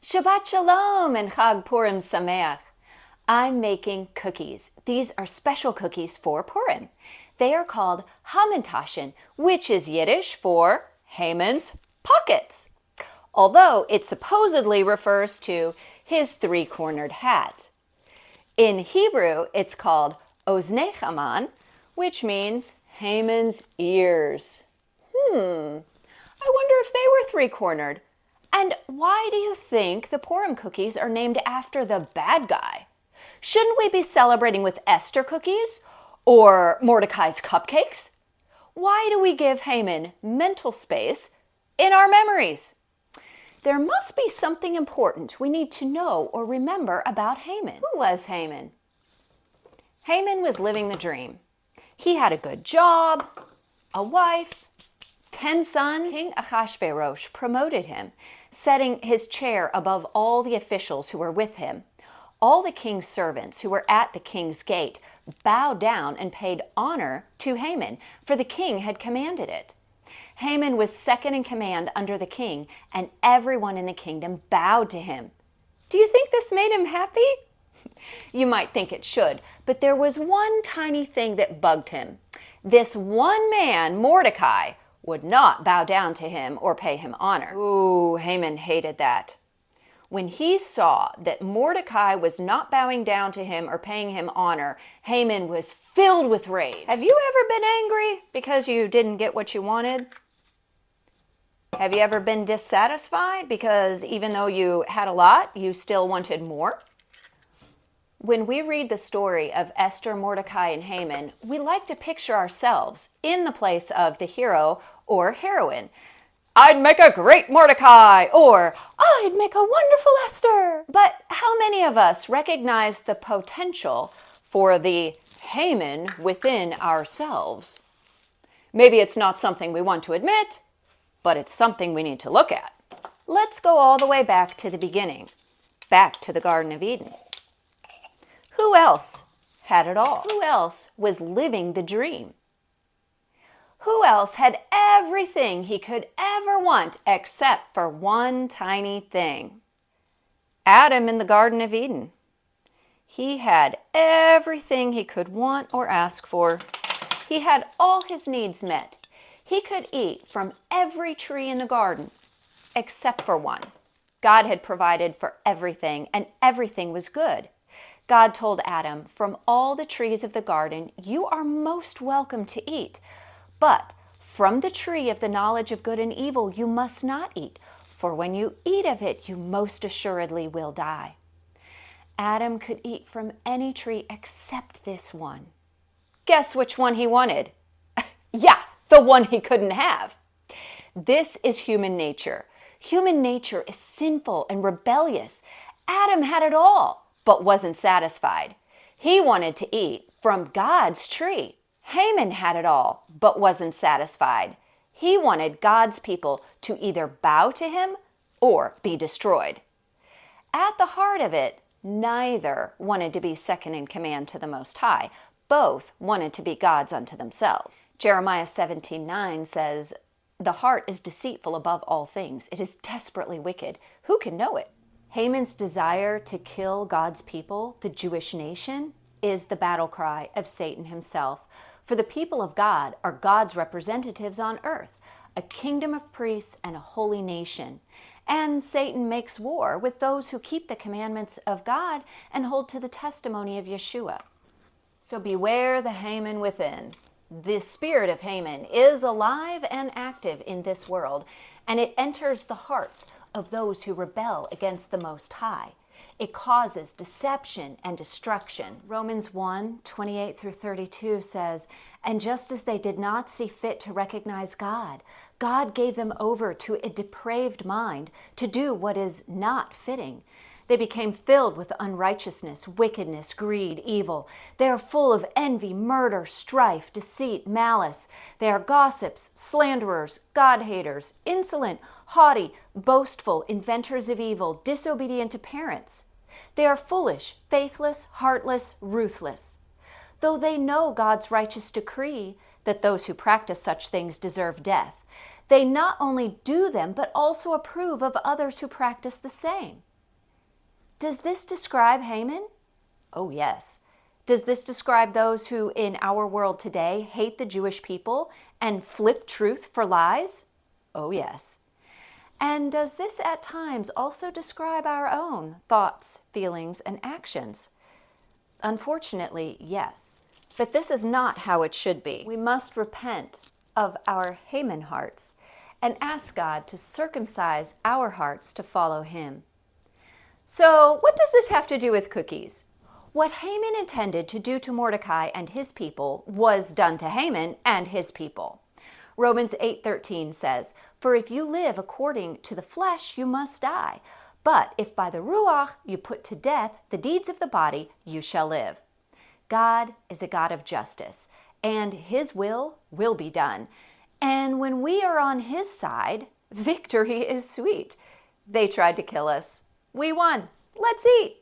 Shabbat Shalom and Chag Purim Sameach. I'm making cookies. These are special cookies for Purim. They are called Hamentashen, which is Yiddish for Haman's pockets, although it supposedly refers to his three-cornered hat. In Hebrew, it's called Oznei Haman, which means Haman's ears. I wonder if they were three-cornered. And why do you think the Purim cookies are named after the bad guy? Shouldn't we be celebrating with Esther cookies or Mordecai's cupcakes? Why do we give Haman mental space in our memories? There must be something important we need to know or remember about Haman. Who was Haman? Haman was living the dream. He had a good job, a wife, 10 sons. King Ahasuerus promoted him, setting his chair above all the officials who were with him. All the king's servants who were at the king's gate bowed down and paid honor to Haman, for the king had commanded it. Haman was second in command under the king, and everyone in the kingdom bowed to him. Do you think this made him happy? You might think it should, but there was one tiny thing that bugged him. This one man, Mordecai, would not bow down to him or pay him honor. Ooh, Haman hated that. When he saw that Mordecai was not bowing down to him or paying him honor, Haman was filled with rage. Have you ever been angry because you didn't get what you wanted? Have you ever been dissatisfied because even though you had a lot, you still wanted more? When we read the story of Esther, Mordecai, and Haman, we like to picture ourselves in the place of the hero or heroine. I'd make a great Mordecai, or I'd make a wonderful Esther. But how many of us recognize the potential for the Haman within ourselves? Maybe it's not something we want to admit, but it's something we need to look at. Let's go all the way back to the beginning, back to the Garden of Eden. Who else had it all? Who else was living the dream? Who else had everything he could ever want except for one tiny thing? Adam in the Garden of Eden. He had everything he could want or ask for. He had all his needs met. He could eat from every tree in the garden except for one. God had provided for everything, and everything was good. God told Adam, from all the trees of the garden, you are most welcome to eat. But from the tree of the knowledge of good and evil, you must not eat, for when you eat of it, you most assuredly will die. Adam could eat from any tree except this one. Guess which one he wanted? Yeah, the one he couldn't have. This is human nature. Human nature is sinful and rebellious. Adam had it all, but wasn't satisfied. He wanted to eat from God's tree. Haman had it all, but wasn't satisfied. He wanted God's people to either bow to him or be destroyed. At the heart of it, neither wanted to be second in command to the Most High. Both wanted to be gods unto themselves. Jeremiah 17:9 says, the heart is deceitful above all things. It is desperately wicked. Who can know it? Haman's desire to kill God's people, the Jewish nation, is the battle cry of Satan himself. For the people of God are God's representatives on earth, a kingdom of priests and a holy nation. And Satan makes war with those who keep the commandments of God and hold to the testimony of Yeshua. So beware the Haman within. The spirit of Haman is alive and active in this world, and it enters the hearts of those who rebel against the Most High. It causes deception and destruction. Romans 1:28 through 32 says, and just as they did not see fit to recognize God, God gave them over to a depraved mind to do what is not fitting. They became filled with unrighteousness, wickedness, greed, evil. They are full of envy, murder, strife, deceit, malice. They are gossips, slanderers, God-haters, insolent, haughty, boastful, inventors of evil, disobedient to parents. They are foolish, faithless, heartless, ruthless. Though they know God's righteous decree that those who practice such things deserve death, they not only do them, but also approve of others who practice the same. Does this describe Haman? Oh, yes. Does this describe those who in our world today hate the Jewish people and flip truth for lies? Oh, yes. And does this at times also describe our own thoughts, feelings, and actions? Unfortunately, yes. But this is not how it should be. We must repent of our Haman hearts and ask God to circumcise our hearts to follow Him. So, what does this have to do with cookies? What Haman intended to do to Mordecai and his people was done to Haman and his people. Romans 8:13 says, "For if you live according to the flesh, you must die. But if by the Ruach you put to death the deeds of the body, you shall live." God is a God of justice, and His will be done. And when we are on His side, victory is sweet. They tried to kill us. We won. Let's eat.